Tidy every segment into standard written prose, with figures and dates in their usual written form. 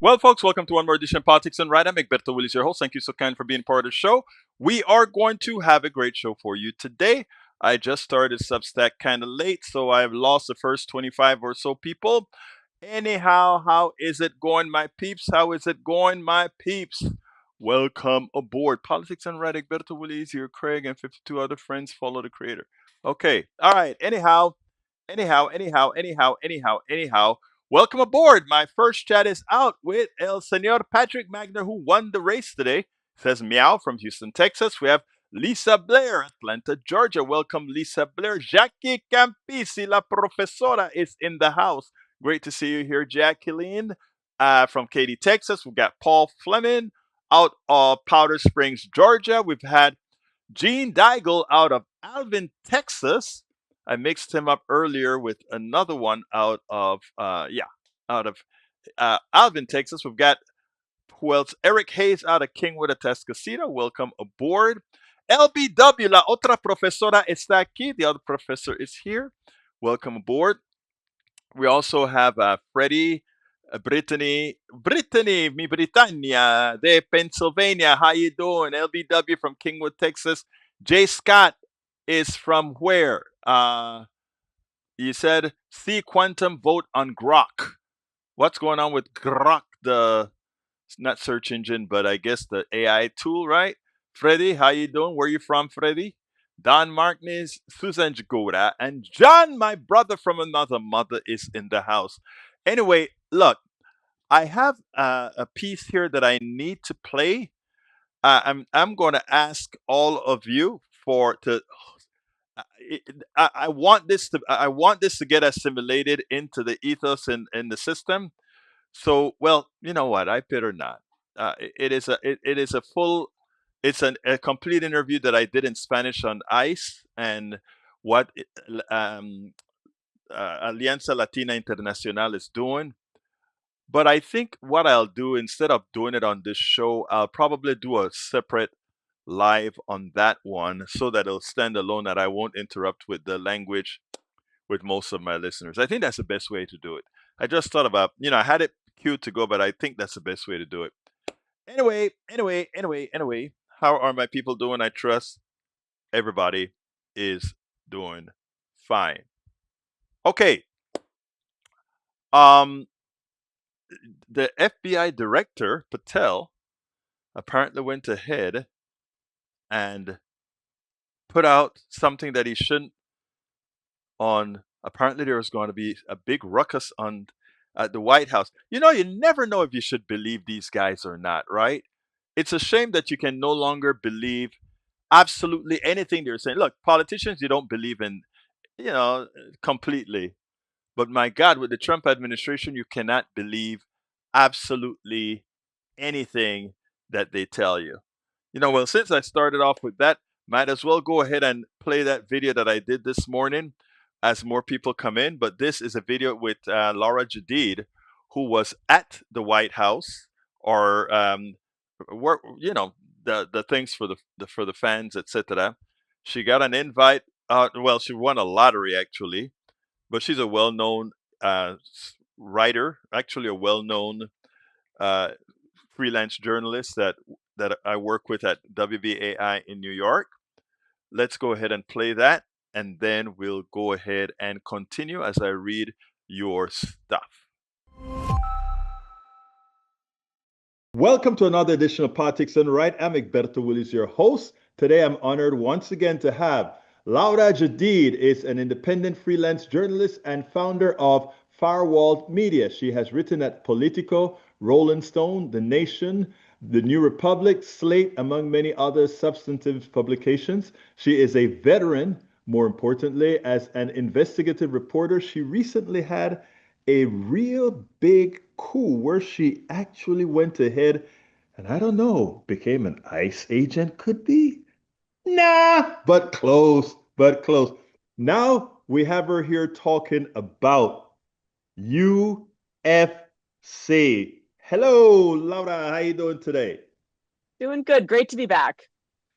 Well, folks, welcome to one more edition of Politics and Right. I'm Egberto Willis, your host. Thank you so kind for being part of the show. We are going to have a great show for you today. I just started Substack kind of late, so I've lost the first 25 or so people. Anyhow, how is it going, my peeps? How is it going, my peeps? Welcome aboard. Politics and Right. Egberto Willis here, Craig, and 52 other friends follow the creator. Okay, all right. Anyhow. Welcome aboard. My first chat is out with El Senor Patrick Magner, who won the race today. Says meow from Houston, Texas. We have Lisa Blair, Atlanta, Georgia. Welcome, Lisa Blair. Jackie Campisi, la profesora, is in the house. Great to see you here, Jacqueline. From Katy, Texas. We've got Paul Fleming out of Powder Springs, Georgia. We've had Gene Daigle out of Alvin, Texas. I mixed him up earlier with another one out of Alvin, Texas. We've got who else? Eric Hayes out of Kingwood, Atascocita. Welcome aboard. LBW, la otra profesora está aquí. The other professor is here. Welcome aboard. We also have Freddie, Brittany, mi Britannia de Pennsylvania. How you doing? LBW from Kingwood, Texas. Jay Scott is from where? You said see quantum vote on Grok. What's going on with Grok, the not search engine, but I guess the AI tool, right? Freddie, how you doing? Where you from, Freddie? Don Martinez, Susan Jagora, and John, my brother from another mother, is in the house. Anyway, look, I have a piece here that I need to play. I'm going to ask all of you for to. I want this to get assimilated into the ethos and in the system. So, well, you know what? I better not. It is a full, a complete interview that I did in Spanish on ICE and what Alianza Latina Internacional is doing. But I think what I'll do instead of doing it on this show, I'll probably do a separate live on that one so that it'll stand alone, that I won't interrupt with the language with most of my listeners. I think that's the best way to do it. I just thought about, I had it queued to go, but I think that's the best way to do it. Anyway. How are my people doing? I trust everybody is doing fine. Okay. The FBI director, Patel, apparently went ahead and put out something that he shouldn't on. Apparently there was going to be a big ruckus on at the White House. You never know if you should believe these guys or not, right? It's a shame that you can no longer believe absolutely anything they're saying. Look, politicians, you don't believe in, completely. But my God, with the Trump administration, you cannot believe absolutely anything that they tell you. Well, since I started off with that, might as well go ahead and play that video that I did this morning as more people come in. But this is a video with Laura Jadid, who was at the White House, or the things for the fans, etc. She got an invite. Well, she won a lottery actually, but she's a well-known writer, actually a well-known freelance journalist that I work with at WBAI in New York. Let's go ahead and play that, and then we'll go ahead and continue as I read your stuff. Welcome to another edition of Politics and Right. I'm Egberto Willis, your host. Today I'm honored once again to have Laura Jadid. Is an independent freelance journalist and founder of Firewall Media. She has written at Politico, Rolling Stone, The Nation, The New Republic, Slate, among many other substantive publications. She is a veteran, more importantly, as an investigative reporter. She recently had a real big coup where she actually went ahead and, I don't know, became an ICE agent, could be? Nah, but close, but close. Now we have her here talking about UFC. Hello, Laura. How you doing today? Doing good. Great to be back.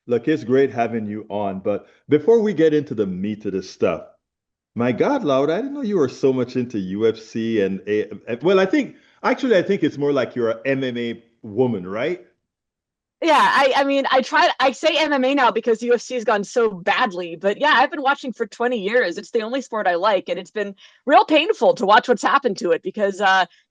Look, it's great having you on. But before we get into the meat of this stuff, my God, Laura, I didn't know you were so much into UFC and well, Actually, I think it's more like you're an MMA woman, right? Yeah, I mean, I say MMA now because UFC has gone so badly, but yeah, I've been watching for 20 years. It's the only sport I like, and it's been real painful to watch what's happened to it because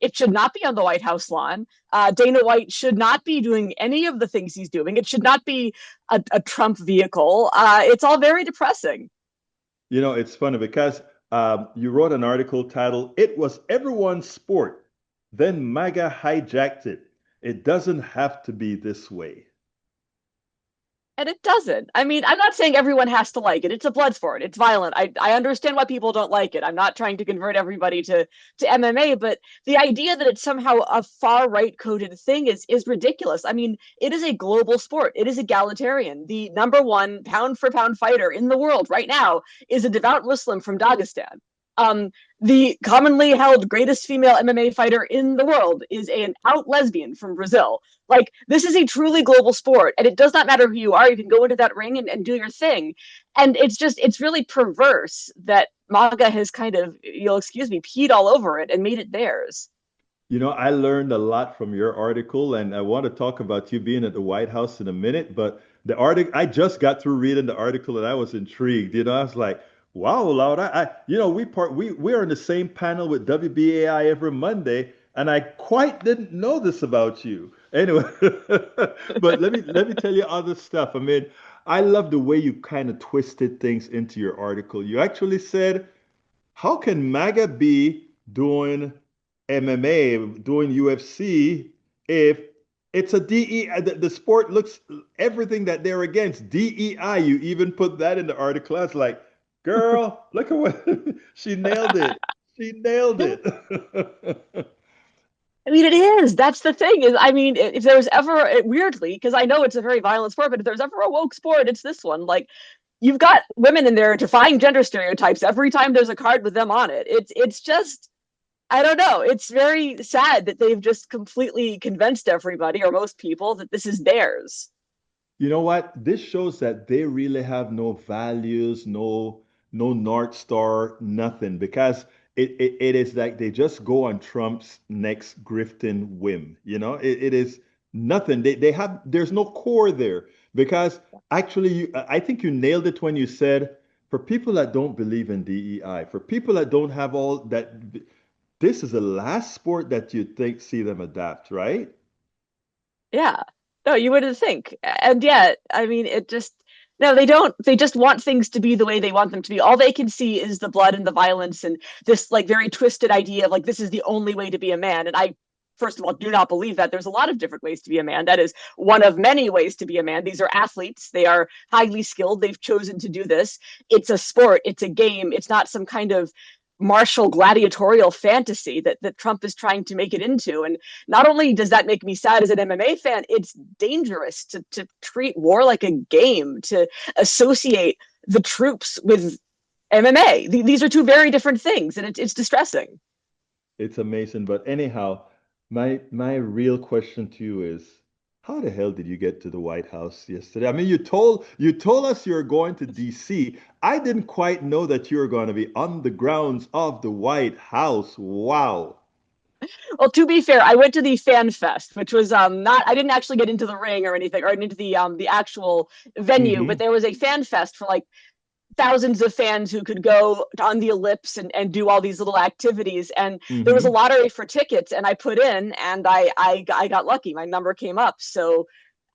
it should not be on the White House lawn. Dana White should not be doing any of the things he's doing. It should not be a Trump vehicle. It's all very depressing. It's funny because you wrote an article titled, "It Was Everyone's Sport, then MAGA hijacked it. It doesn't have to be this way." And it doesn't. I mean, I'm not saying everyone has to like it. It's a blood sport. It's violent. I understand why people don't like it. I'm not trying to convert everybody to MMA, but the idea that it's somehow a far right coded thing is ridiculous. I mean, it is a global sport. It is egalitarian. The number one pound for pound fighter in the world right now is a devout Muslim from Dagestan. Um, the commonly held greatest female MMA fighter in the world is an out lesbian from Brazil. Like, this is a truly global sport, and it does not matter who you are. You can go into that ring and do your thing. And it's really perverse that MAGA has kind of, you'll excuse me, peed all over it and made it theirs. I learned a lot from your article, and I want to talk about you being at the White House in a minute. But the article, I just got through reading the article, and I was intrigued. I was like, "Wow, Laura!" we are in the same panel with WBAI every Monday, and I quite didn't know this about you. Anyway, but let me tell you other stuff. I mean, I love the way you kind of twisted things into your article. You actually said, how can MAGA be doing MMA, doing UFC, if it's a DE, the sport looks everything that they're against, DEI? You even put that in the article. I was like, girl, look at what she nailed it. She nailed it. I mean, it is. That's the thing. Is I mean, if there was ever weirdly, because I know it's a very violent sport, but if there's ever a woke sport, it's this one. Like, you've got women in there defying gender stereotypes every time there's a card with them on it. It's just I don't know. It's very sad that they've just completely convinced everybody or most people that this is theirs. You know what? This shows that they really have no values, no North Star, nothing, because it is like they just go on Trump's next grifting whim. It is nothing. They have there's no core there because actually I think you nailed it when you said, for people that don't believe in DEI, for people that don't have all that, this is the last sport that you'd think see them adapt, right? Yeah. No, you wouldn't think. And yet, I mean, it just no, they don't. They just want things to be the way they want them to be. All they can see is the blood and the violence and this like very twisted idea of like this is the only way to be a man. And I first of all do not believe that. There's a lot of different ways to be a man. That is one of many ways to be a man. These are athletes. They are highly skilled. They've chosen to do this. It's a sport. It's a game. It's not some kind of martial gladiatorial fantasy that Trump is trying to make it into. And not only does that make me sad as an MMA fan, it's dangerous to treat war like a game, to associate the troops with MMA. These are two very different things, and it's distressing. It's amazing. But anyhow, my real question to you is, how the hell did you get to the White House yesterday? I mean, you told us you were going to DC. I didn't quite know that you were going to be on the grounds of the White House. Wow. Well, to be fair, I went to the Fan Fest, which was not. I didn't actually get into the ring or anything, or into the actual venue, but Hmm. there was a Fan Fest for like thousands of fans who could go on the ellipse and do all these little activities. And there was a Hmm. lottery for tickets, and I put in, and I got lucky. My number came up. So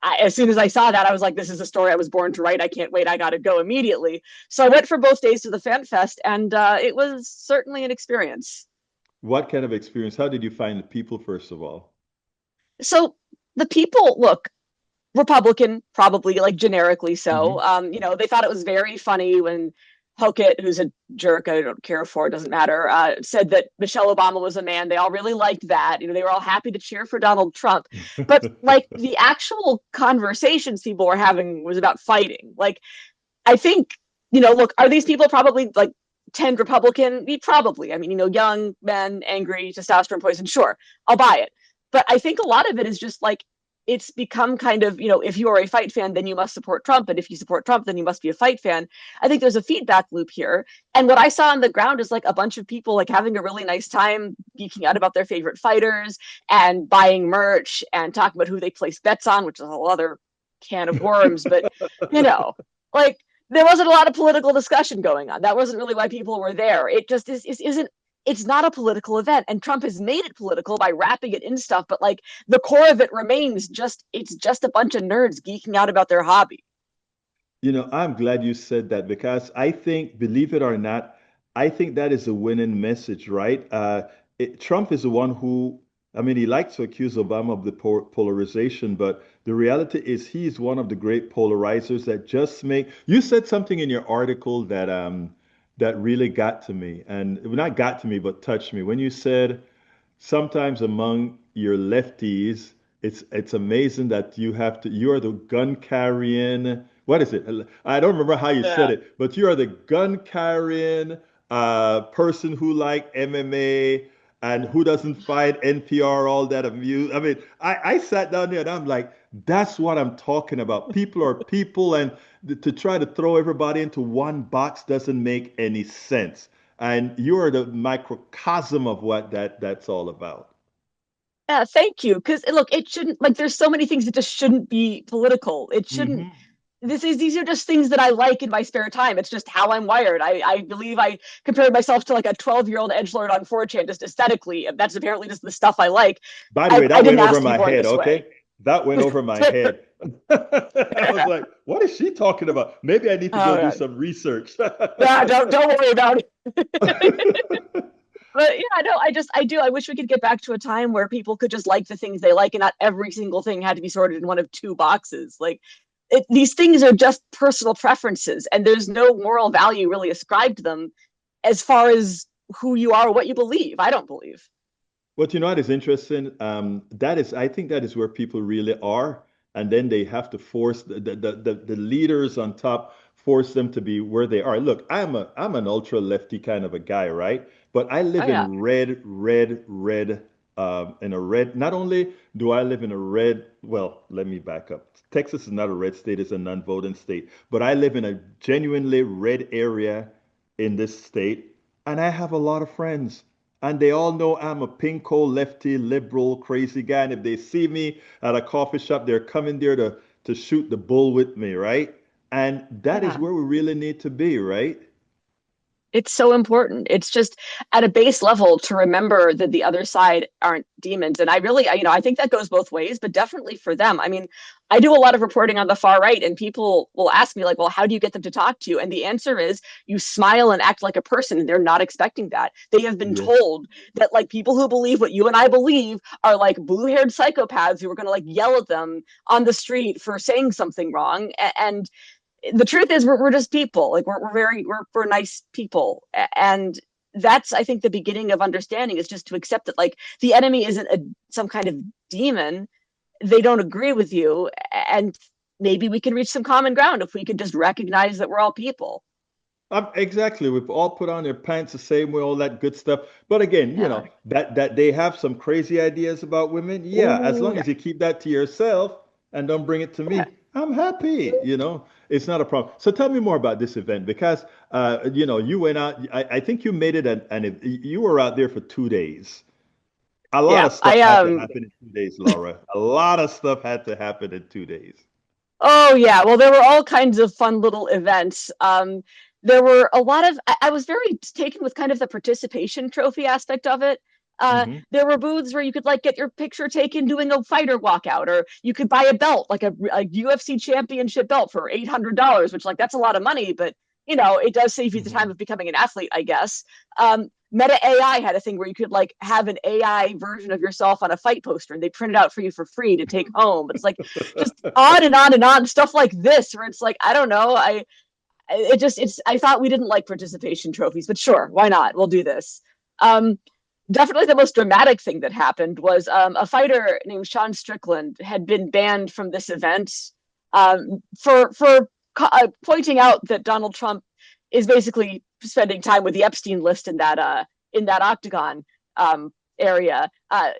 as soon as I saw that, I was like, this is a story I was born to write. I can't wait. I got to go immediately. So I went for both days to the Fan Fest, and it was certainly an experience. What kind of experience? How did you find the people, first of all? So the people look Republican, probably like generically so. Hmm. They thought it was very funny when Hokett, who's a jerk, I don't care for, it doesn't matter, said that Michelle Obama was a man. They all really liked that. They were all happy to cheer for Donald Trump. But like the actual conversations people were having was about fighting. Like, I think, look, are these people probably like 10 Republican? Probably. I mean, young men, angry, testosterone poison, sure, I'll buy it. But I think a lot of it is just like it's become kind of, if you are a fight fan, then you must support Trump. And if you support Trump, then you must be a fight fan. I think there's a feedback loop here. And what I saw on the ground is like a bunch of people like having a really nice time geeking out about their favorite fighters and buying merch and talking about who they place bets on, which is a whole other can of worms. But, like there wasn't a lot of political discussion going on. That wasn't really why people were there. It just isn't. It's not a political event, and Trump has made it political by wrapping it in stuff. But like the core of it remains it's just a bunch of nerds geeking out about their hobby. I'm glad you said that because I think, believe it or not, I think that is a winning message, right? Trump is the one who, I mean, he likes to accuse Obama of the polarization, but the reality is he's one of the great polarizers that just make. You said something in your article that really got to me, and not got to me, but touched me when you said sometimes among your lefties, it's amazing that you are the gun carrying. What is it? I don't remember how you said Yeah. it, but you are the gun carrying person who like MMA and who doesn't find NPR all that amused. I mean, I sat down there and I'm like, that's what I'm talking about. People are people, and to try to throw everybody into one box doesn't make any sense. And you are the microcosm of what that's all about. Yeah, thank you. Because look, it shouldn't like there's so many things that just shouldn't be political. It shouldn't. Hmm. These are just things that I like in my spare time. It's just how I'm wired. I believe I compared myself to like a 12-year-old edgelord on 4chan just aesthetically. That's apparently just the stuff I like. By the I, way, I that went didn't over ask to be my born head, this way. okay? That went over my head. I was like, what is she talking about? Maybe I need to Oh go do god. some research. Nah, don't worry about it. But yeah, no, I do. I wish we could get back to a time where people could just like the things they like and not every single thing had to be sorted in one of two boxes. Like these things are just personal preferences and there's no moral value really ascribed to them as far as who you are or what you believe. I don't believe. What you know what is interesting? I think that is where people really are, and then they have to force the leaders on top force them to be where they are. Look, I'm an ultra lefty kind of a guy, right? But I Oh live yeah. in red, in a red. Not only do I live in a red, well, let me back up. Texas is not a red state; it's a non-voting state. But I live in a genuinely red area in this state, and I have a lot of friends. And they all know I'm a pinko lefty liberal crazy guy. And if they see me at a coffee shop, they're coming there to shoot the bull with me, right? And that is Yeah. where we really need to be, right? It's so important. It's just at a base level to remember that the other side aren't demons. And I really, I think that goes both ways, but definitely for them. I mean, I do a lot of reporting on the far right, and people will ask me, like, well, how do you get them to talk to you? And the answer is you smile and act like a person, and they're not expecting that. They have been Yeah. told that, like, people who believe what you and I believe are like blue haired psychopaths who are going to like yell at them on the street for saying something wrong. And the truth is we're just people, like we're nice people, and that's I think the beginning of understanding is just to accept that like the enemy isn't some kind of demon. They don't agree with you, and maybe we can reach some common ground if we could just recognize that we're all people. Exactly. We've all put on their pants the same way, all that good stuff. But again, Yeah. that they have some crazy ideas about women. Yeah, as Oh long yeah. as you keep that to yourself and don't bring it to Yeah. me, I'm happy. It's not a problem. So tell me more about this event because you went out. I think you made it, and you were out there for 2 days. A lot Yeah. of stuff I had to happen in 2 days, Laura. A lot of stuff had to happen in 2 days. Oh yeah, well there were all kinds of fun little events. There were a lot of I was very taken with kind of the participation trophy aspect of it. Hmm. There were booths where you could like get your picture taken doing a fighter walkout, or you could buy a belt, like a UFC championship belt for $800, which like that's a lot of money, but it does save you the time Hmm. of becoming an athlete, I guess. Meta AI had a thing where you could like have an AI version of yourself on a fight poster and they print it out for you for free to take home. It's like just on and on and on stuff like this where it's like I don't know, I thought we didn't like participation trophies, but sure, why not, we'll do this. um Definitely the most dramatic thing that happened was a fighter named Sean Strickland had been banned from this event for pointing out that Donald Trump is basically spending time with the Epstein list in that octagon area,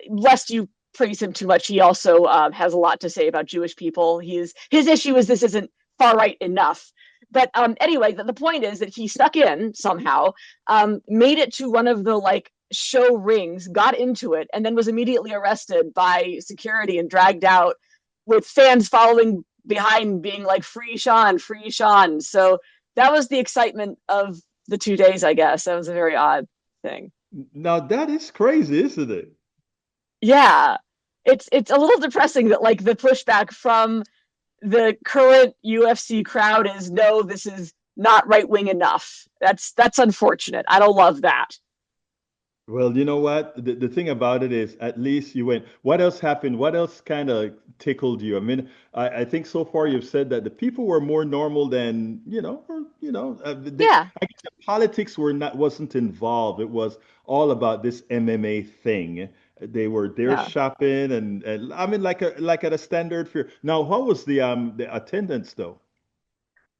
lest you praise him too much. He also has a lot to say about Jewish people. His issue is this isn't far right enough. But anyway, the point is that he stuck in somehow, made it to one of the like show rings, got into it, and then was immediately arrested by security and dragged out with fans following behind being like, free Sean, free Sean. So that was the excitement of the 2 days, I guess. That was a very odd thing. Now that is crazy, isn't it? Yeah. It's a little depressing that like the pushback from the current UFC crowd is, no, this is not right wing enough. That's unfortunate. I don't love that. Well, you know what? The thing about it is, at least you went. What else happened? What else kind of tickled you? I mean, I think so far you've said that the people were more normal than, Yeah. I guess the politics wasn't involved. It was all about this MMA thing. They were there Yeah. shopping and I mean like at a standard fair. Now, what was the attendance though?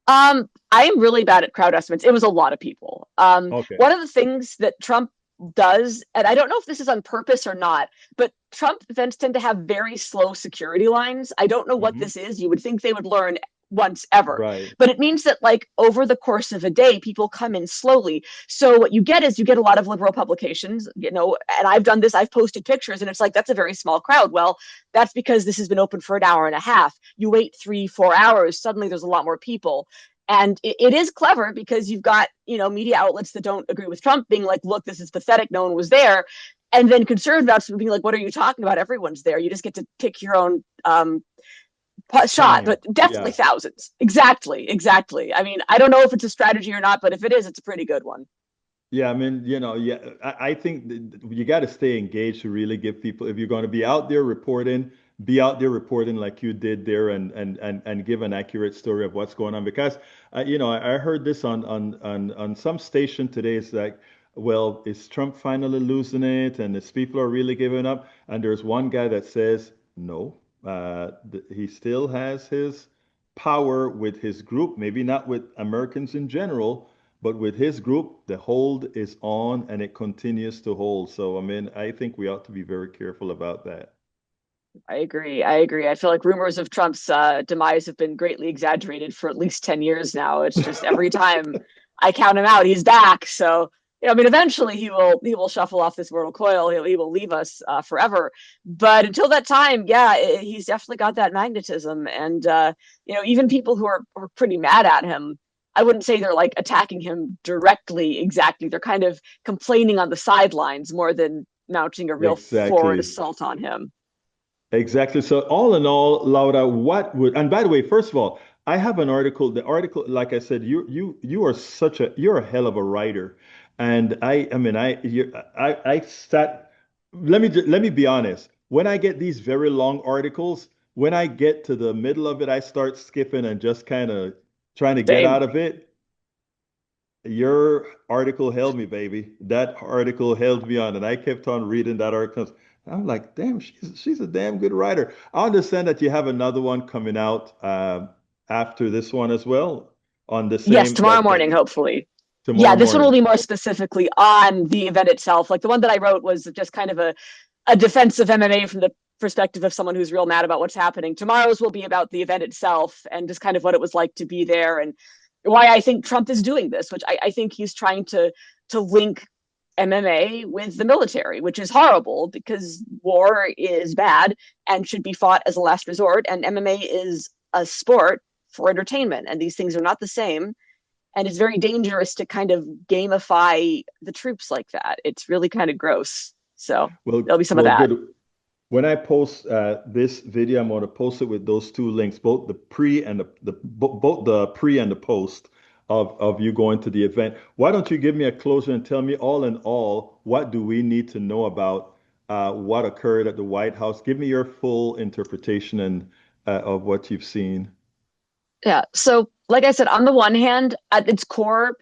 I am really bad at crowd estimates. It was a lot of people. Okay. One of the things that Trump does, and I don't know if this is on purpose or not, but Trump events tend to have very slow security lines. I don't know what Hmm. this is. You would think they would learn once ever, Right. but it means that like over the course of a day, people come in slowly. So what you get is you get a lot of liberal publications, and I've done this, I've posted pictures, and it's like, that's a very small crowd. Well, that's because this has been open for an hour and a half. You wait 3-4 hours, suddenly there's a lot more people. And it is clever because you've got, media outlets that don't agree with Trump being like, look, this is pathetic, no one was there. And then conservative outlets being like, what are you talking about? Everyone's there. You just get to pick your own shot, Time. but definitely Yeah. thousands. Exactly, exactly. I mean, I don't know if it's a strategy or not, but if it is, it's a pretty good one. Yeah, I mean, yeah, I think you got to stay engaged to really give people, if you're going to be out there reporting like you did there and give an accurate story of what's going on. Because, I heard this on some station today. It's like, well, is Trump finally losing it? And his people are really giving up. And there's one guy that says, no, he still has his power with his group, maybe not with Americans in general, but with his group, the hold is on and it continues to hold. So, I mean, I think we ought to be very careful about that. I agree. I agree. I feel like rumors of Trump's demise have been greatly exaggerated for at least 10 years now. It's just every time I count him out, he's back. So, I mean, eventually he will shuffle off this mortal coil. He will leave us forever. But until that time, yeah, he's definitely got that magnetism. And even people who are pretty mad at him, I wouldn't say they're like attacking him directly. Exactly, they're kind of complaining on the sidelines more than mounting a real forward Exactly. assault on him. Exactly. So all in all, Laura, and by the way, first of all, I have an article. The article, like I said, you are you're a hell of a writer. And I mean, I sat, let me be honest. When I get these very long articles, when I get to the middle of it, I start skipping and just kind of trying to get Same. out of it. Your article held me, baby. That article held me on, and I kept on reading that article. I'm like, damn, she's a damn good writer. I understand that you have another one coming out after this one as well on the Yes, same tomorrow that morning, hopefully. Yeah, tomorrow this one will morning. be more specifically on the event itself. Like the one that I wrote was just kind of a defense of MMA from the perspective of someone who's real mad about what's happening. Tomorrow's will be about the event itself and just kind of what it was like to be there and why I think Trump is doing this, which I think he's trying to link MMA with the military, which is horrible because war is bad and should be fought as a last resort. And MMA is a sport for entertainment, and these things are not the same. And it's very dangerous to kind of gamify the troops like that. It's really kind of gross. So Well, there'll be some of well, that. good. When I post this video, I'm going to post it with those two links, both the pre and both the pre and the post of you going to the event. Why don't you give me a closure and tell me all in all, what do we need to know about what occurred at the White House? Give me your full interpretation of what you've seen. Yeah. So, like I said, on the one hand, at its core,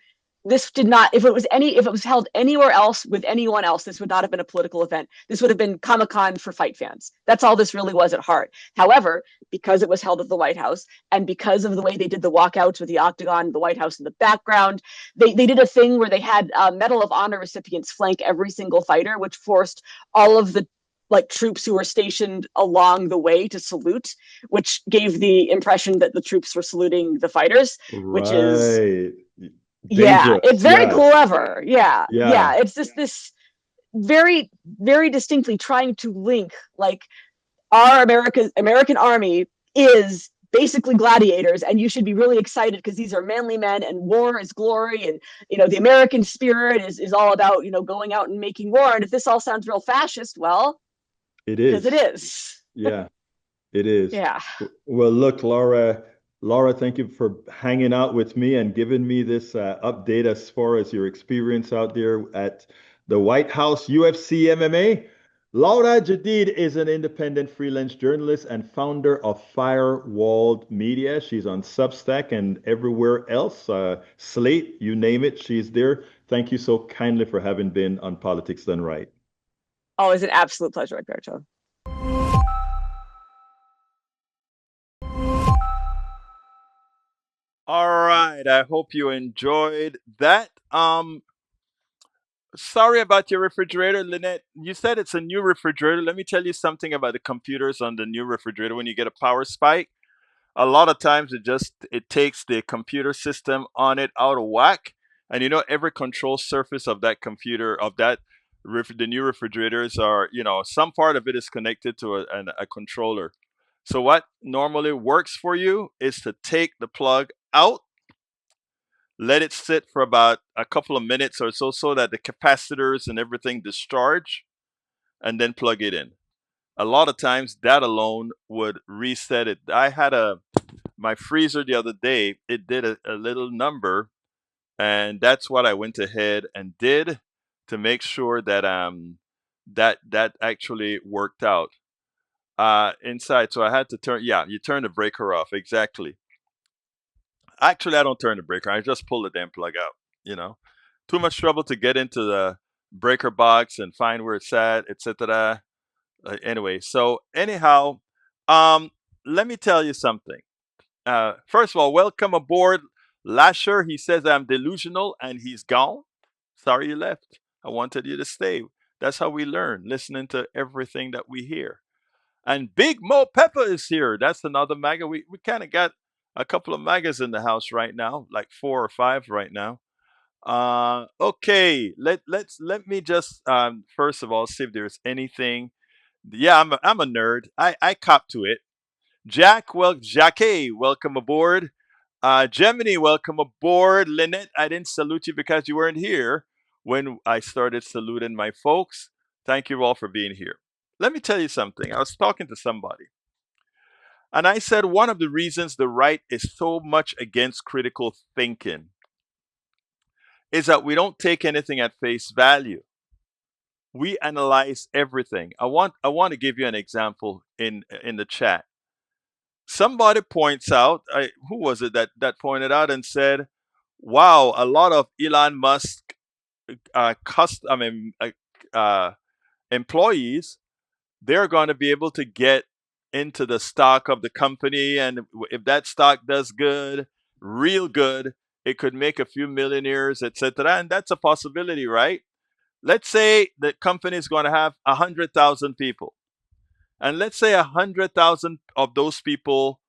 this did not, if it was held anywhere else with anyone else, this would not have been a political event. This would have been Comic-Con for fight fans. That's all this really was at heart. However, because it was held at the White House and because of the way they did the walkouts with the octagon, the White House in the background, they did a thing where they had Medal of Honor recipients flank every single fighter, which forced all of the like troops who were stationed along the way to salute, which gave the impression that the troops were saluting the fighters, which is, Right. yeah, it's Dangerous. very Yes. clever. Yeah, Yeah. yeah. It's just this very, very distinctly trying to link like our American army is basically gladiators, and you should be really excited because these are manly men, and war is glory, and the American spirit is all about going out and making war. And if this all sounds real fascist, well, It because it is. is. Yeah. It is. Yeah. Well, look, Laura, thank you for hanging out with me and giving me this update as far as your experience out there at the White House UFC MMA. Laura Jadid is an independent freelance journalist and founder of Firewalled Media. She's on Substack and everywhere else. Slate, you name it, she's there. Thank you so kindly for having been on Politics Done Right. Always an absolute pleasure, Alberto. All right. I hope you enjoyed that. Sorry about your refrigerator, Lynette. You said it's a new refrigerator. Let me tell you something about the computers on the new refrigerator. When you get a power spike, a lot of times it takes the computer system on it out of whack. And every control surface of that computer of that the new refrigerators are, some part of it is connected to a controller. So what normally works for you is to take the plug out, let it sit for about a couple of minutes or so, so that the capacitors and everything discharge, and then plug it in. A lot of times that alone would reset it. I had my freezer the other day, it did a little number, and that's what I went ahead and did to make sure that that actually worked out inside. So I had to you turn the breaker off. Exactly. Actually, I don't turn the breaker. I just pull the damn plug out. You know, too much trouble to get into the breaker box and find where it's at, etc. Anyway, so anyhow, um, let me tell you something. First of all, welcome aboard, Lasher. He says I'm delusional, and he's gone. Sorry you left. I wanted you to stay. That's how we learn, listening to everything that we hear. And Big Mo Pepper is here. That's another MAGA. We kind of got a couple of MAGAs in the house right now, like 4 or 5 right now. Okay, let me just first of all see if there's anything. Yeah, I'm a nerd. I cop to it. Jackie, welcome aboard. Gemini, welcome aboard. Lynette, I didn't salute you because you weren't here when I started saluting my folks. Thank you all for being here. Let me tell you something. I was talking to somebody, and I said one of the reasons the right is so much against critical thinking is that we don't take anything at face value. We analyze everything. I want to give you an example in the chat. Somebody points out, who was it that pointed out and said, "Wow, a lot of Elon Musk I mean, employees, they're going to be able to get into the stock of the company, and if that stock does good, real good, it could make a few millionaires, etc." And that's a possibility, right? Let's say the company is going to have 100,000 people, and let's say 100,000 of those people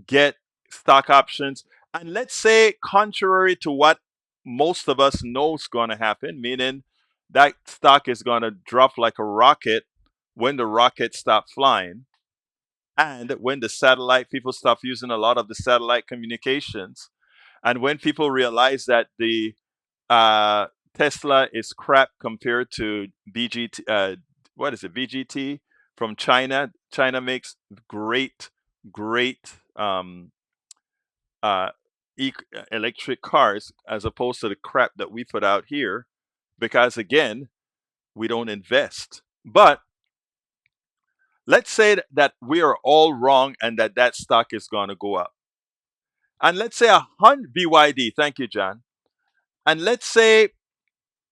get stock options. And let's say, contrary to what most of us know is going to happen, meaning that stock is going to drop like a rocket when the rocket stops flying, and when the satellite people stop using a lot of the satellite communications, and when people realize that the uh, Tesla is crap compared to BGT. What is it? BGT from China. China makes great uh, electric cars as opposed to the crap that we put out here, because again, we don't invest. But let's say that we are all wrong and that stock is going to go up. And let's say 100 BYD. Thank you, John. And let's say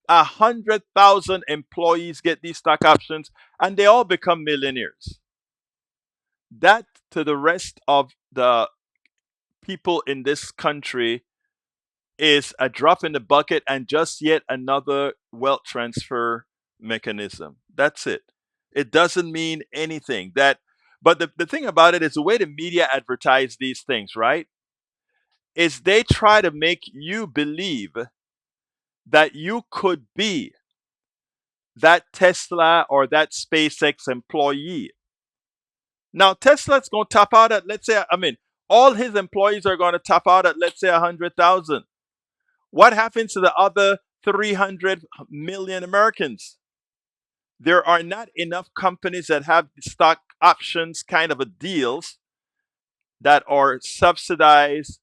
100,000 employees get these stock options and they all become millionaires. That, to the rest of the people in this country, is a drop in the bucket and just yet another wealth transfer mechanism. That's it. It doesn't mean anything. But the thing about it is the way the media advertise these things, right? Is they try to make you believe that you could be that Tesla or that SpaceX employee. Now Tesla's going to top out at, let's say, I mean, all his employees are going to top out at, let's say, 100,000. What happens to the other 300 million Americans? There are not enough companies that have stock options kind of a deals that are subsidized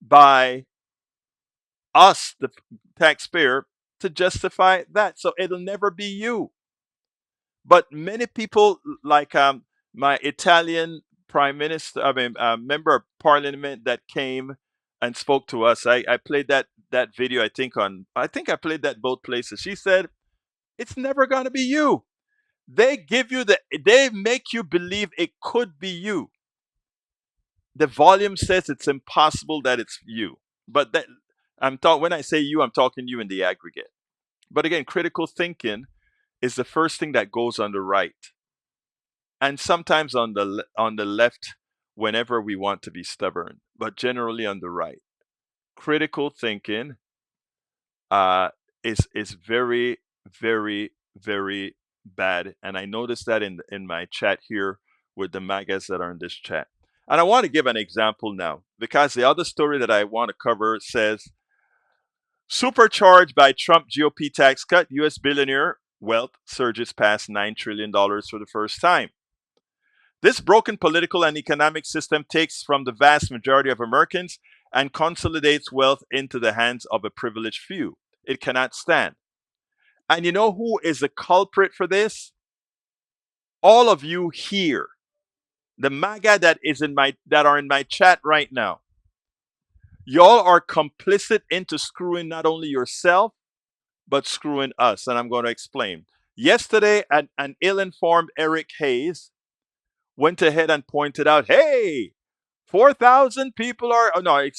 by us, the taxpayer, to justify that. So it'll never be you. But many people, like my Italian prime minister, I mean, member of parliament that came and spoke to us. I played that video. I think I played that both places. She said, "It's never gonna be you. They make you believe it could be you. The volume says it's impossible that it's you. But that when I say you, I'm talking you in the aggregate. But again, critical thinking is the first thing that goes on the right, and sometimes on the left whenever we want to be stubborn, but generally on the right. Critical thinking uh, is very, very, very bad, and I noticed that in my chat here with the MAGAs that are in this chat. And I want to give an example now because the other story that I want to cover says supercharged by Trump GOP tax cut, U.S. billionaire wealth surges past $9 trillion for the first time. This broken political and economic system takes from the vast majority of Americans and consolidates wealth into the hands of a privileged few. It cannot stand. And you know who is the culprit for this? All of you here, the MAGA that are in my chat right now. Y'all are complicit into screwing not only yourself, but screwing us. And I'm going to explain. Yesterday, an ill-informed Eric Hayes went ahead and pointed out, hey, 4,000 people are, oh no, it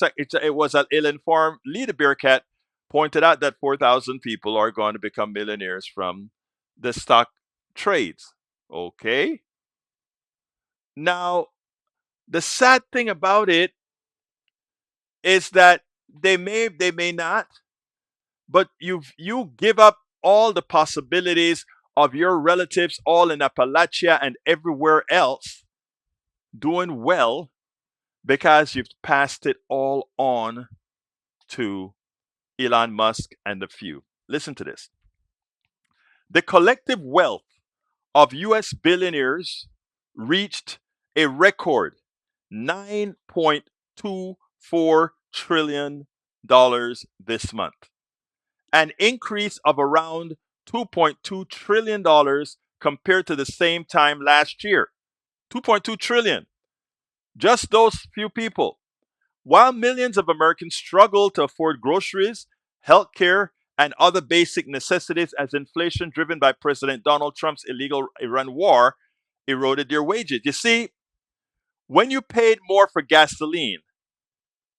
was an ill-informed leader Bearcat pointed out that 4,000 people are going to become millionaires from the stock trades. Okay. Now, the sad thing about it is that they may not, but you give up all the possibilities of your relatives all in Appalachia and everywhere else doing well because you've passed it all on to Elon Musk and the few. Listen to this. The collective wealth of US billionaires reached a record $9.24 trillion this month, an increase of around $2.2 trillion compared to the same time last year. 2.2 trillion. Just those few people. While millions of Americans struggle to afford groceries, healthcare, and other basic necessities as inflation driven by President Donald Trump's illegal Iran war eroded their wages. You see, when you paid more for gasoline,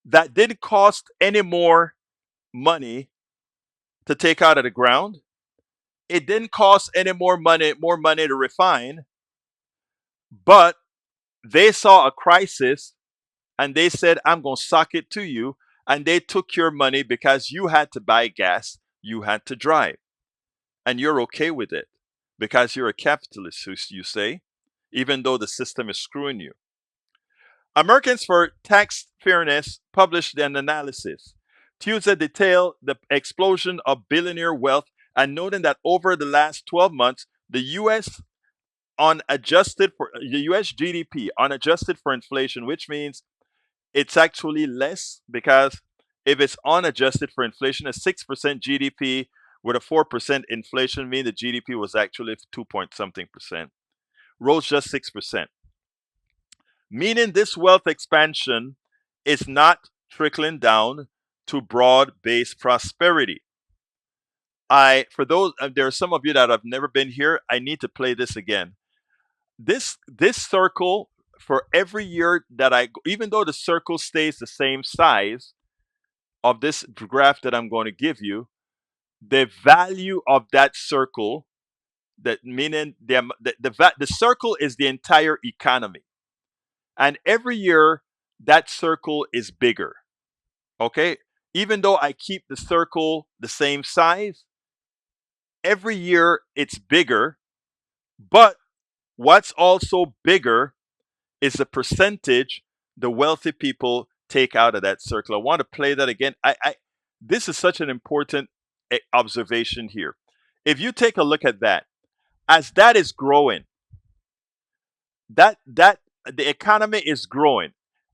that didn't cost any more money to take out of the ground. It didn't cost any more money to refine, but they saw a crisis and they said, I'm going to sock it to you. And they took your money because you had to buy gas, you had to drive. And you're okay with it because you're a capitalist, you say, even though the system is screwing you. Americans for Tax Fairness published an analysis. Tuesday detailed the explosion of billionaire wealth and noting that over the last 12 months, the U.S. The U.S. GDP unadjusted for inflation, which means it's actually less because if it's unadjusted for inflation, a 6% GDP with a 4% inflation means the GDP was actually 2 point something percent, rose just 6%. Meaning this wealth expansion is not trickling down to broad-based prosperity. For those, there are some of you that have never been here. I need to play this again. This circle for every year that I go, even though the circle stays the same size of this graph that I'm going to give you, the value of that circle That meaning the circle is the entire economy, and every year that circle is bigger. Okay, even though I keep the circle the same size, every year it's bigger. But what's also bigger is the percentage the wealthy people take out of that circle. I want to play that again. This is such an important observation here. If you take a look at that, as that is growing, that the economy is growing,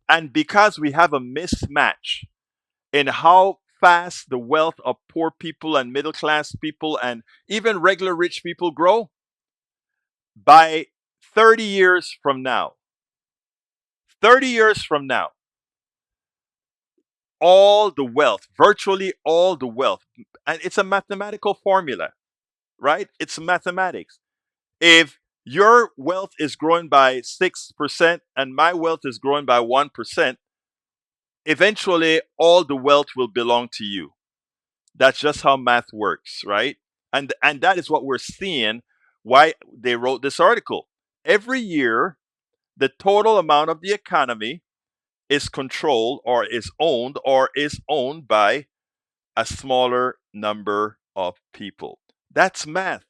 and because we have a mismatch in how fast the wealth of poor people and middle class people and even regular rich people grow, by 30 years from now, 30 years from now, all the wealth, virtually all the wealth, and it's a mathematical formula, right? It's mathematics. If your wealth is growing by 6% and my wealth is growing by 1%, eventually all the wealth will belong to you. That's just how math works, right? And that is what we're seeing why they wrote this article. Every year, the total amount of the economy is controlled or is owned by a smaller number of people. That's math.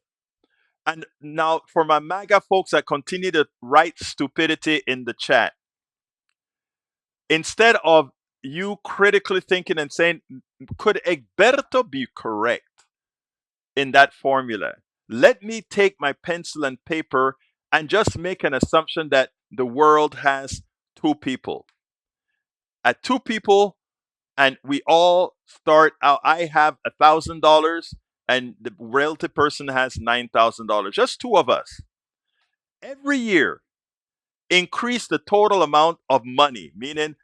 And now, for my MAGA folks that continue to write stupidity in the chat, instead of you critically thinking and saying, could Egberto be correct in that formula? Let me take my pencil and paper and just make an assumption that the world has two people. At two people, and we all start out, I have $1,000 and the realty person has $9,000, just two of us. Every year, increase the total amount of money, meaning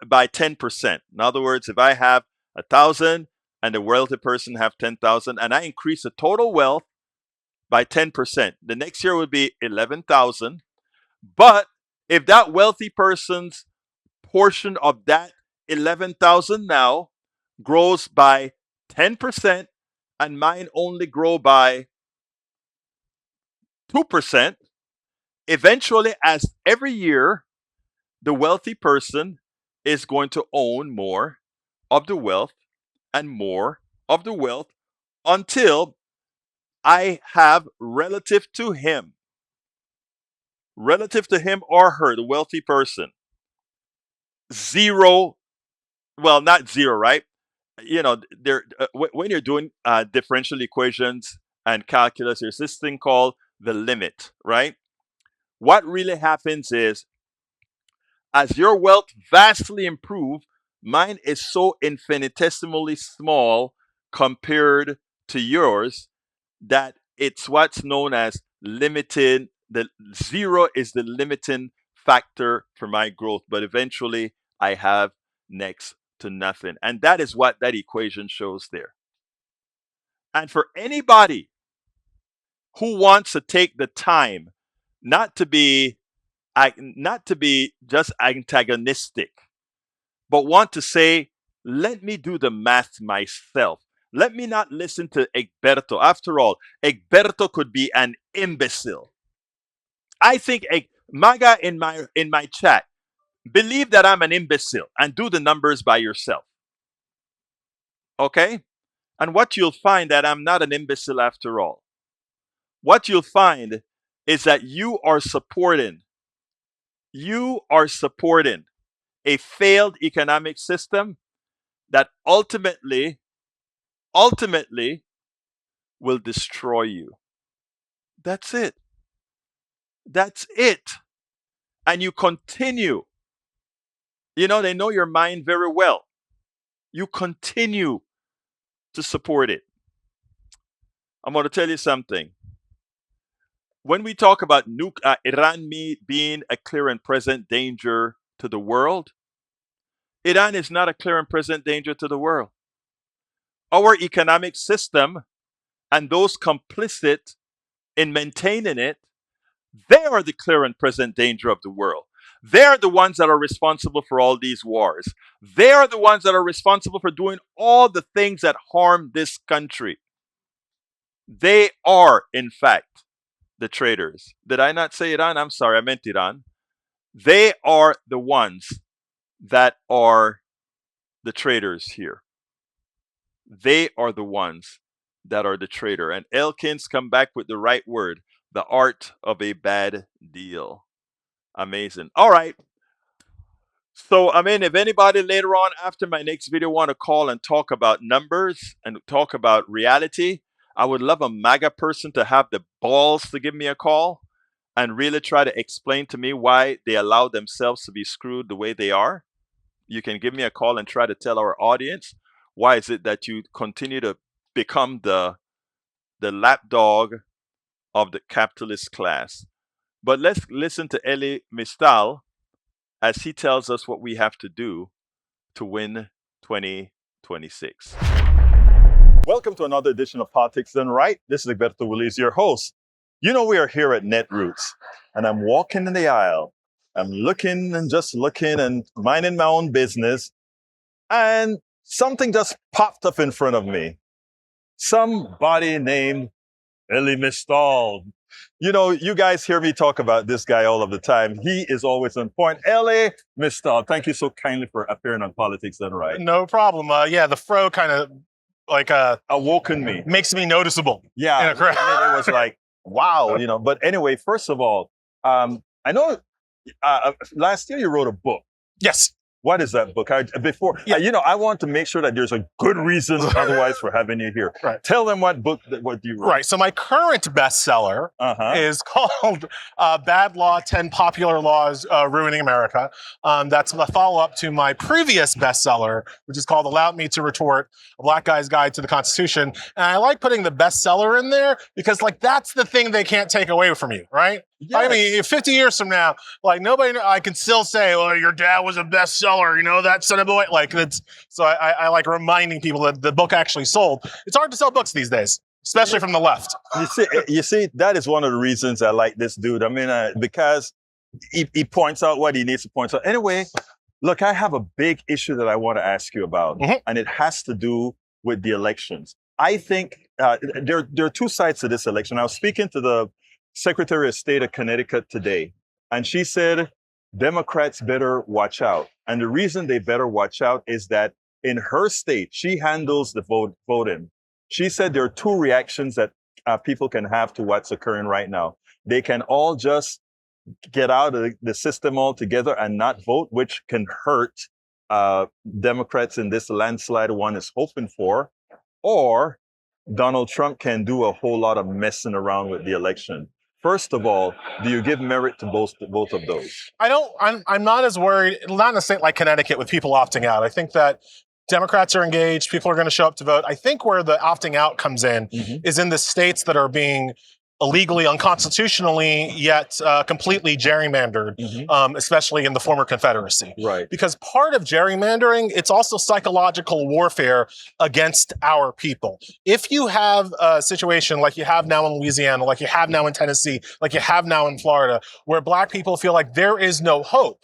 by 10%. In other words, if I have 1,000 and the wealthy person have 10,000, and I increase the total wealth by 10%, the next year would be 11,000. But if that wealthy person's portion of that 11,000 now grows by 10% and mine only grow by 2%, eventually, as every year, the wealthy person is going to own more of the wealth and more of the wealth until I have relative to him or her, the wealthy person, zero. Well, not zero, right? There when you're doing differential equations and calculus, there's this thing called the limit, right? What really happens is, as your wealth vastly improve, mine is so infinitesimally small compared to yours that it's what's known as limited. The zero is the limiting factor for my growth, but eventually I have next to nothing. And that is what that equation shows there. And for anybody who wants to take the time not to be just antagonistic, but want to say, let me do the math myself. Let me not listen to Egberto. After all, Egberto could be an imbecile. I think MAGA in my chat, believe that I'm an imbecile and do the numbers by yourself. Okay? And what you'll find that I'm not an imbecile after all. What you'll find is that you are supporting a failed economic system that ultimately will destroy you. That's it. That's it. And you continue. They know your mind very well. You continue to support it. I'm going to tell you something. When we talk about Iran being a clear and present danger to the world, Iran is not a clear and present danger to the world. Our economic system and those complicit in maintaining it, they are the clear and present danger of the world. They are the ones that are responsible for all these wars. They are the ones that are responsible for doing all the things that harm this country. They are, in fact, the traitors. Did I not say Iran? I'm sorry, I meant Iran. They are the ones that are the traitors here. They are the ones that are the traitor. And Elkins come back with the right word, the art of a bad deal. Amazing. All right. So, I mean, if anybody later on after my next video want to call and talk about numbers and talk about reality, I would love a MAGA person to have the balls to give me a call and really try to explain to me why they allow themselves to be screwed the way they are. You can give me a call and try to tell our audience why is it that you continue to become the lapdog of the capitalist class. But let's listen to Elie Mystal as he tells us what we have to do to win 2026. Welcome to another edition of Politics Done Right. This is Egberto Willies, your host. You know we are here at Netroots, and I'm walking in the aisle. I'm looking and just looking and minding my own business, and something just popped up in front of me. Somebody named Elie Mystal. You know, you guys hear me talk about this guy all of the time. He is always on point. Elie Mystal, thank you so kindly for appearing on Politics Done Right. No problem. Yeah, the fro kind of like Awoken me. makes me noticeable. Yeah, in a crowd. it was like, wow, you know. But anyway, first of all, I know last year you wrote a book. Yes. What is that book? I want to make sure that there's a good reason otherwise for having you here. Right. Tell them what you wrote. Right. So my current bestseller is called Bad Law, 10 Popular Laws Ruining America. That's the follow-up to my previous bestseller, which is called Allow Me to Retort, A Black Guy's Guide to the Constitution. And I like putting the bestseller in there because, like, that's the thing they can't take away from you, right? Yes. I mean, 50 years from now, like, nobody, I can still say, well, your dad was a bestseller, you know, that son of a boy. Like, so I like reminding people that the book actually sold. It's hard to sell books these days, especially from the left. You see, that is one of the reasons I like this dude. I mean, because he points out what he needs to point out. Anyway, look, I have a big issue that I want to ask you about, and it has to do with the elections. I think there are two sides to this election. I was speaking to the Secretary of State of Connecticut today, and she said Democrats better watch out. And the reason they better watch out is that in her state, she handles the voting. She said there are two reactions that people can have to what's occurring right now. They can all just get out of the system altogether and not vote, which can hurt Democrats in this landslide one is hoping for, or Donald Trump can do a whole lot of messing around with the election. First of all, do you give merit to both of those? I'm not as worried, not in a state like Connecticut with people opting out. I think that Democrats are engaged. People are going to show up to vote. I think where the opting out comes in is in the states that are being illegally, unconstitutionally, yet completely gerrymandered, especially in the former Confederacy. Right. Because part of gerrymandering, it's also psychological warfare against our people. If you have a situation like you have now in Louisiana, like you have now in Tennessee, like you have now in Florida, where Black people feel like there is no hope,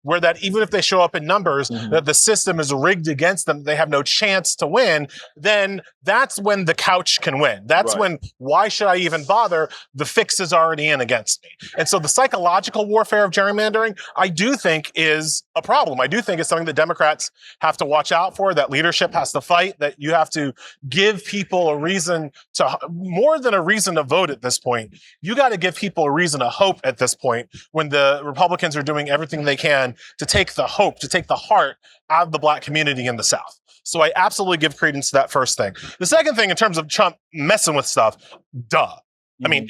where that even if they show up in numbers, that the system is rigged against them, they have no chance to win, then that's when the couch can win. That's when, why should I even bother? The fix is already in against me. And so the psychological warfare of gerrymandering, I do think is a problem. I do think it's something that Democrats have to watch out for, that leadership has to fight, that you have to give people a reason to, more than a reason to vote at this point, you got to give people a reason to hope at this point when the Republicans are doing everything they can to take the hope, to take the heart out of the Black community in the South. So I absolutely give credence to that first thing. The second thing, in terms of Trump messing with stuff, I mean,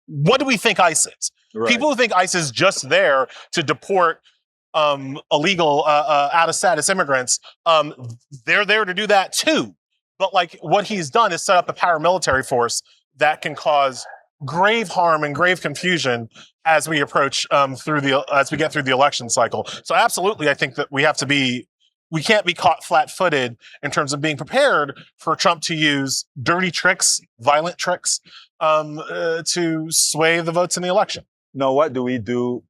what do we think ICE is? Right. People who think ICE is just there to deport illegal, out-of-status immigrants, they're there to do that too. But like what he's done is set up a paramilitary force that can cause grave harm and grave confusion as we approach as we get through the election cycle. So absolutely, I think that we can't be caught flat-footed in terms of being prepared for Trump to use dirty tricks, violent tricks, to sway the votes in the election. Now, what do we do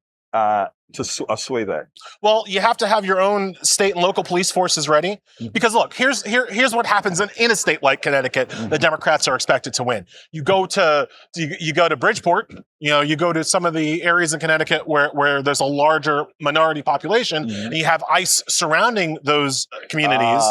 sway that? Well, you have to have your own state and local police forces ready. Because look, here's what happens in a state like Connecticut. The Democrats are expected to win. You go to Bridgeport. You go to some of the areas in Connecticut where there's a larger minority population, and you have ICE surrounding those communities,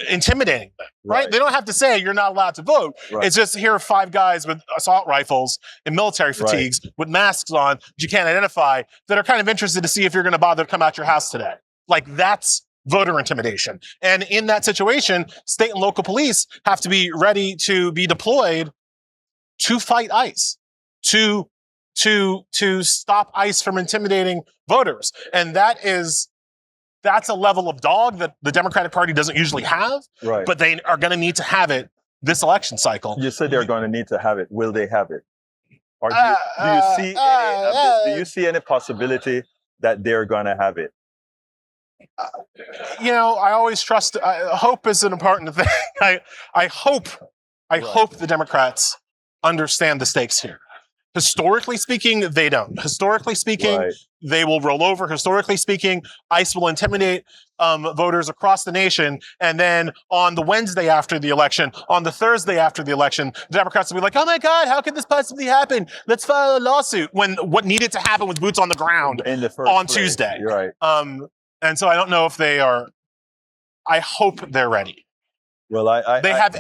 intimidating them. Right? They don't have to say you're not allowed to vote. Right. It's just here are 5 guys with assault rifles and military fatigues with masks on that you can't identify that are kind of interested to see if you're going to bother to come out your house today. Like, that's voter intimidation. And in that situation, state and local police have to be ready to be deployed to fight ICE, to stop ICE from intimidating voters. And that's a level of dog that the Democratic Party doesn't usually have, but they are going to need to have it this election cycle. You said they're going to need to have it. Will they have it? Or do you see any possibility that they're going to have it? I always trust. Hope is an important thing. I hope the Democrats understand the stakes here. Historically speaking, they don't. Historically speaking, they will roll over. Historically speaking, ICE will intimidate voters across the nation. And then on the Wednesday after the election, on the Thursday after the election, the Democrats will be like, oh my God, how could this possibly happen? Let's file a lawsuit. When what needed to happen was boots on the ground on Tuesday. You're right. And so I don't know if they are. I hope they're ready. Well, they have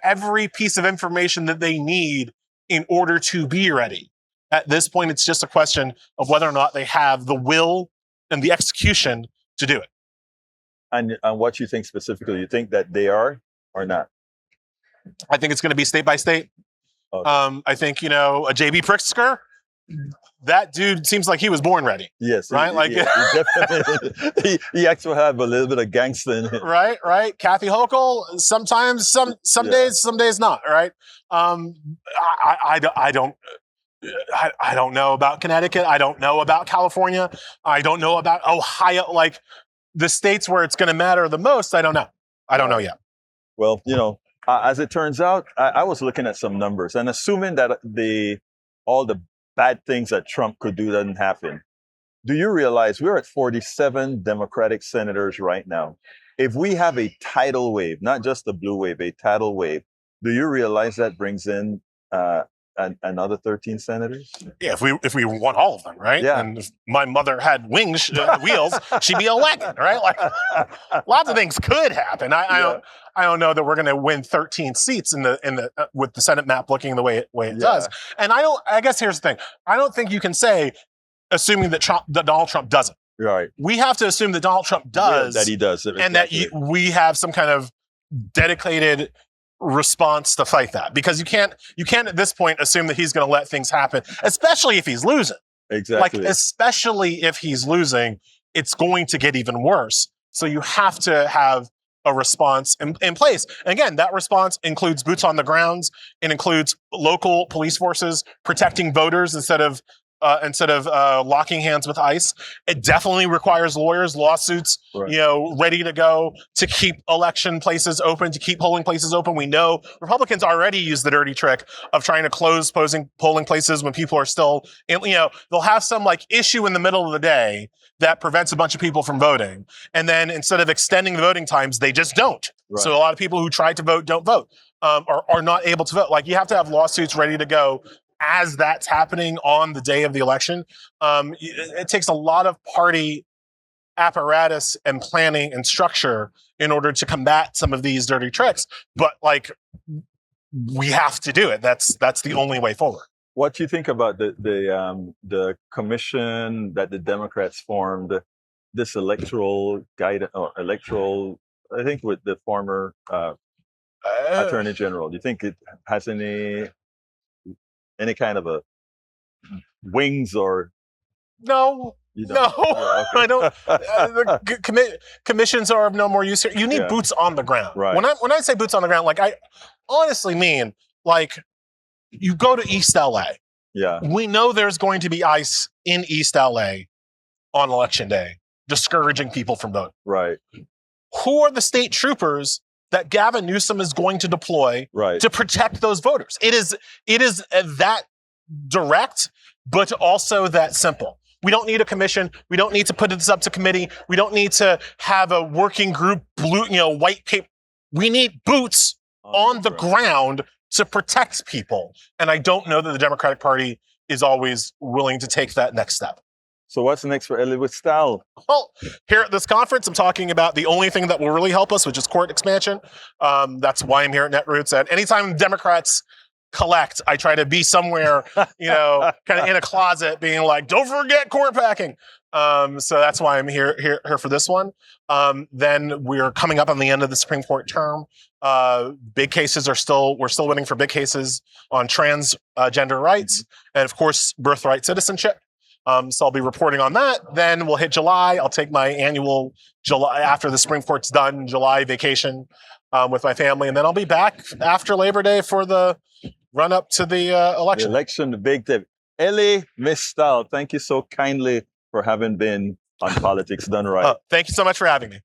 every piece of information that they need in order to be ready. At this point, it's just a question of whether or not they have the will and the execution to do it. And what you think specifically? You think that they are or not? I think it's going to be state by state. Okay. I think, a J.B. Pritzker, that dude seems like he was born ready. Yes. Right? He definitely, he actually have a little bit of gangster in him. Right. Kathy Hochul, sometimes, some days not, right? I don't know about Connecticut. I don't know about California. I don't know about Ohio. Like, the states where it's going to matter the most, I don't know. I don't know yet. Well, as it turns out, I was looking at some numbers, and assuming that all the bad things that Trump could do doesn't happen. Do you realize we're at 47 Democratic senators right now? If we have a tidal wave, not just a blue wave, a tidal wave, do you realize that brings in another 13 senators? Yeah, if we want all of them, right? Yeah. And if my mother had wheels, she'd be elected, right? Like, lots of things could happen. I don't know that we're going to win 13 seats in the with the Senate map looking the way it does. And I guess here's the thing. I don't think you can say, assuming that Donald Trump doesn't. Right. We have to assume that Donald Trump does. That he does. Exactly. And that we have some kind of dedicated response to fight that, because you can't at this point assume that he's going to let things happen, especially if he's losing. Exactly. Like, especially if he's losing, it's going to get even worse. So you have to have a response in place. And again, that response includes boots on the grounds. It includes local police forces protecting voters instead of locking hands with ICE. It definitely requires lawyers, lawsuits, ready to go to keep election places open, to keep polling places open. We know Republicans already use the dirty trick of trying to close polling places when people are still they'll have some issue in the middle of the day that prevents a bunch of people from voting. And then instead of extending the voting times, they just don't. Right. So a lot of people who tried to vote don't vote, or are not able to vote. Like, you have to have lawsuits ready to go as that's happening on the day of the election. It takes a lot of party apparatus and planning and structure in order to combat some of these dirty tricks. But we have to do it. That's the only way forward. What do you think about the commission that the Democrats formed, this electoral guidance, I think with the former Attorney General? Do you think it has any kind of a wings or? No. No, yeah, okay. I don't. The commissions are of no more use here. You need boots on the ground. Right. When I say boots on the ground, I honestly mean, you go to East LA. Yeah. We know there's going to be ICE in East LA on election day, discouraging people from voting. Right. Who are the state troopers that Gavin Newsom is going to deploy to protect those voters? It is that direct but also that simple. We don't need a commission. We don't need to put this up to committee. We don't need to have a working group, white paper. We need boots on the ground to protect people. And I don't know that the Democratic Party is always willing to take that next step. So what's next for Elie Mystal? Well, here at this conference, I'm talking about the only thing that will really help us, which is court expansion. That's why I'm here at Netroots. And anytime Democrats collect, I try to be somewhere, kind of in a closet being like, don't forget court packing. So that's why I'm here for this one. Then we're coming up on the end of the Supreme Court term. Big cases we're still waiting for big cases on transgender rights and of course, birthright citizenship. So I'll be reporting on that. Then we'll hit July. I'll take my annual July after the Supreme Court's done, July vacation with my family. And then I'll be back after Labor Day for the run up to the election. The election, the big tip. Elie Mystal, thank you so kindly for having been on Politics Done Right. Thank you so much for having me.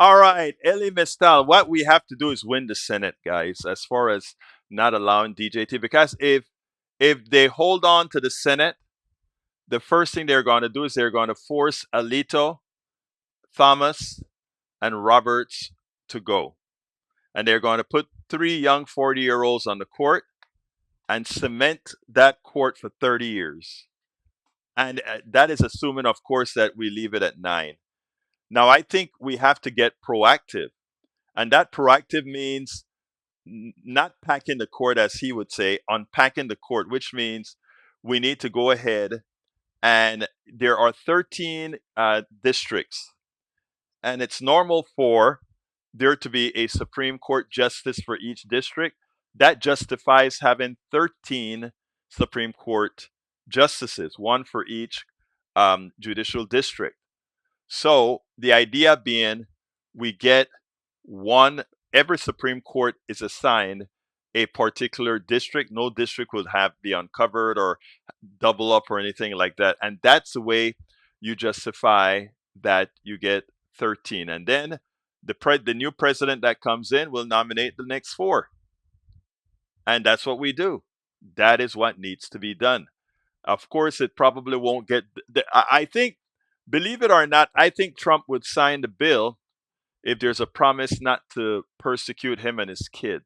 All right, Elie Mystal. What we have to do is win the Senate, guys, as far as not allowing DJT. Because if they hold on to the Senate, the first thing they're going to do is they're going to force Alito, Thomas, and Roberts to go. And they're going to put 3 young 40-year-olds on the court and cement that court for 30 years. And that is assuming, of course, that we leave it at 9. Now, I think we have to get proactive. And that proactive means not packing the court, as he would say, unpacking the court, which means we need to go ahead and there are 13 districts. And it's normal for there to be a Supreme Court justice for each district. That justifies having 13 Supreme Court justices, 1 for each judicial district. So the idea being we get every Supreme Court is assigned a particular district. No district will be uncovered or double up or anything like that. And that's the way you justify that you get 13. And then the new president that comes in will nominate the next 4. And that's what we do. That is what needs to be done. Of course, it probably won't get... I think, believe it or not, I think Trump would sign the bill if there's a promise not to persecute him and his kids.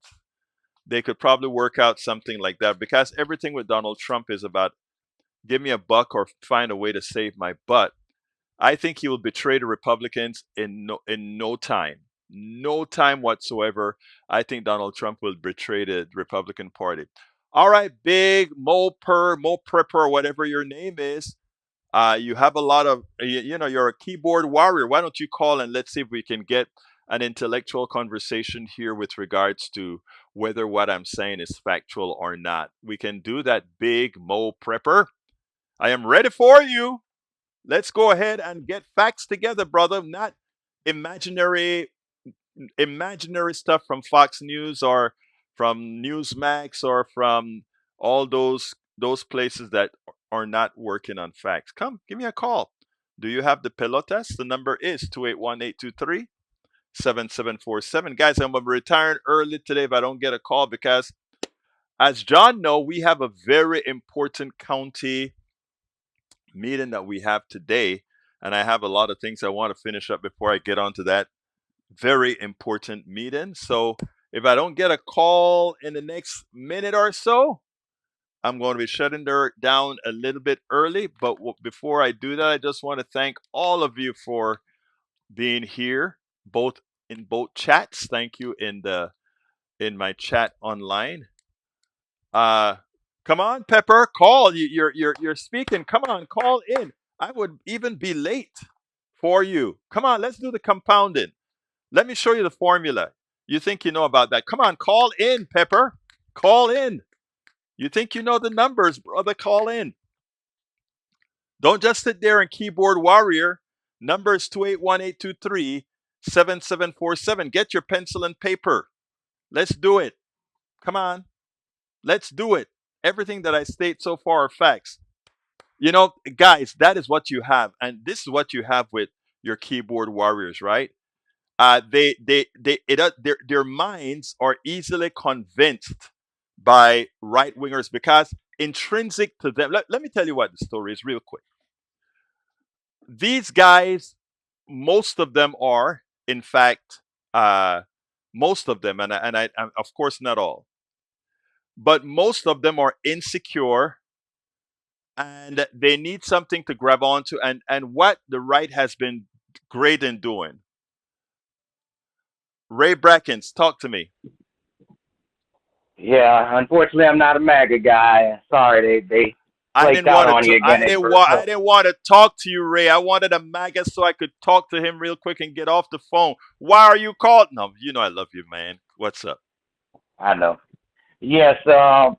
They could probably work out something like that because everything with Donald Trump is about give me a buck or find a way to save my butt. I think he will betray the Republicans in no time. No time whatsoever. I think Donald Trump will betray the Republican Party. All right, Big Mo Prepper, whatever your name is. You have a lot of, you're a keyboard warrior. Why don't you call and let's see if we can get an intellectual conversation here with regards to whether what I'm saying is factual or not. We can do that, Big Mo Prepper. I am ready for you. Let's go ahead and get facts together, brother. Not imaginary stuff from Fox News or from Newsmax or from all those places that are not working on facts. Come, give me a call. Do you have the pelotas? The number is 281-823-7747. Guys, I'm going to be retiring early today if I don't get a call because, as John knows, we have a very important county meeting that we have today. And I have a lot of things I want to finish up before I get on to that very important meeting. So if I don't get a call in the next minute or so, I'm going to be shutting down a little bit early. But before I do that, I just want to thank all of you for being here, in both chats. Thank you in my chat online. Come on, Pepper, call. You're speaking. Come on, call in. I would even be late for you. Come on, let's do the compounding. Let me show you the formula. You think you know about that? Come on, call in, Pepper. Call in. You think you know the numbers, brother? Call in. Don't just sit there and keyboard warrior. Number is 281-823-7747. Get your pencil and paper. Let's do it. Come on. Let's do it. Everything that I state so far are facts. You know, guys, that is what you have, and this is what you have with your keyboard warriors, right? Their minds are easily convinced by right wingers because intrinsic to them. Let me tell you what the story is real quick. These guys, most of them are, in fact, most of them, and of course not all, but most of them are insecure and they need something to grab onto. And what the right has been great in doing. Ray Brackens, talk to me. Yeah, unfortunately, I'm not a MAGA guy. Sorry, they I flaked didn't out want to. on you again. They I didn't want to talk to you, Ray. I wanted a MAGA so I could talk to him real quick and get off the phone. Why are you called? No, you know I love you, man. What's up? I know. Yes, I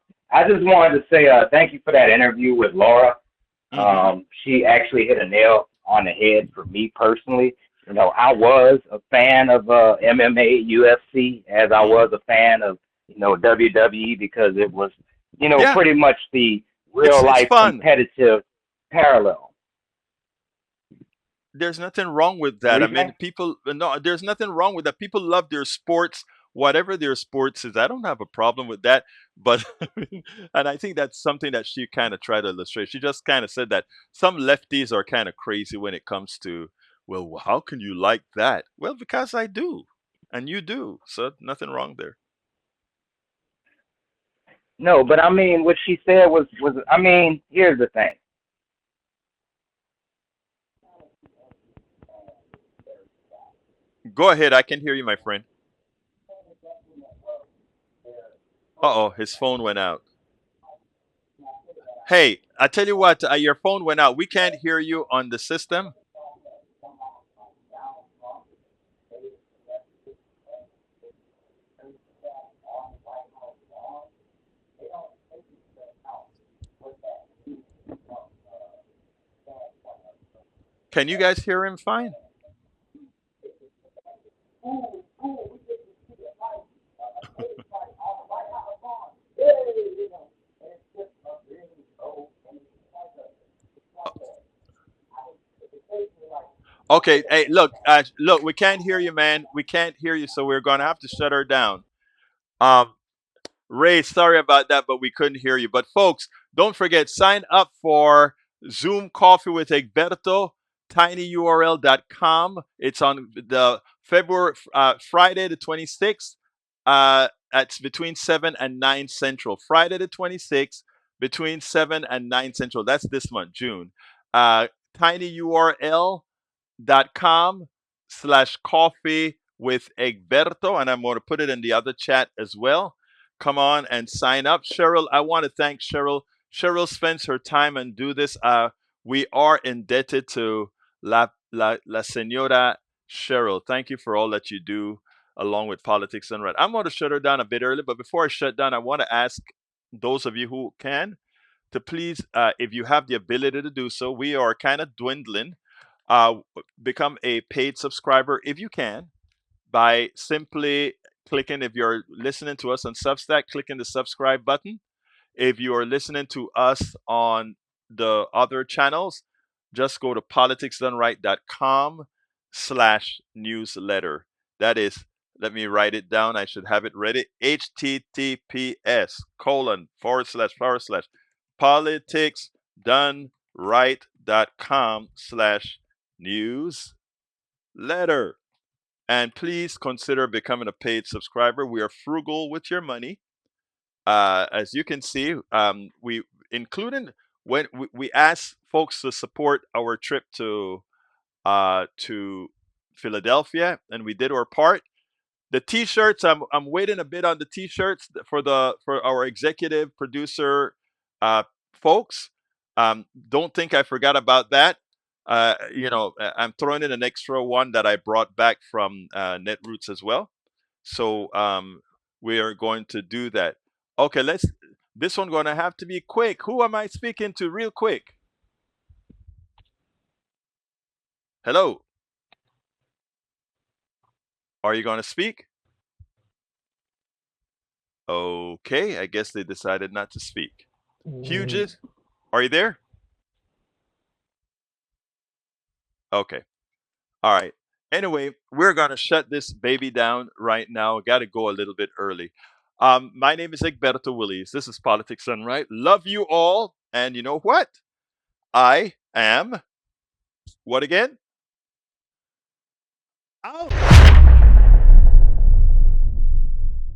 just wanted to say thank you for that interview with Laura. Mm-hmm. She actually hit a nail on the head for me personally. You know, I was a fan of MMA, UFC, as I Mm-hmm. was a fan of, WWE because it was, Yeah, pretty much the it's real life fun. competitive parallel. There's nothing wrong with What that. do I you mean, say? people, no, there's nothing wrong with that. People love their sports, whatever their sports is. I don't have a problem with that. But, and I think that's something that she kind of tried to illustrate. She just kind of said that some lefties are kind of crazy when it comes to, well, how can you like that? Well, because I do, and you do. So nothing wrong there. No, but I mean, what she said was I mean, here's the thing. Go ahead. I can hear you, my friend. Uh oh, his phone went out. Hey, I tell you what, your phone went out. We can't hear you on the system. Can you guys hear him fine? Okay. Hey, look, we can't hear you, man. We can't hear you, so we're gonna have to shut her down. Um, Ray, sorry about that, but we couldn't hear you. But folks, don't forget, sign up for Zoom Coffee with Egberto, tinyurl.com. It's on the Friday the 26th. It's between 7 and 9 Central. Friday the 26th, between 7 and 9 Central. That's this month, June. tinyurl.com/coffee with Egberto. And I'm going to put it in the other chat as well. Come on and sign up. Cheryl, I want to thank Cheryl. Cheryl spends her time and do this. We are indebted to La Senora Cheryl. Thank you for all that you do along with Politics and Right. I'm going to shut her down a bit early, but before I shut down, I want to ask those of you who can to please, if you have the ability to do so, we are kind of dwindling. Uh, Become a paid subscriber if you can by simply clicking, if you're listening to us on Substack, clicking the subscribe button. If you are listening to us on the other channels, just go to politicsdoneright.com/newsletter. That is, let me write it down. I should have it ready. https:// politicsdoneright.com/newsletter. And please consider becoming a paid subscriber. We are frugal with your money. As you can see, we including when we ask folks to support our trip to Philadelphia, and we did our part. The T-shirts, I'm waiting a bit on the T-shirts for our executive producer folks. Don't think I forgot about that. I'm throwing in an extra one that I brought back from Netroots as well. So we are going to do that. Okay, let's. This one going to have to be quick. Who am I speaking to, real quick? Hello. Are you going to speak? Okay, I guess they decided not to speak. Hughes, are you there? Okay. All right. Anyway, we're going to shut this baby down right now. Got to go a little bit early. My name is Egberto Willies. This is Politics Done Right. Love you all. And you know what? I am, what again? Out.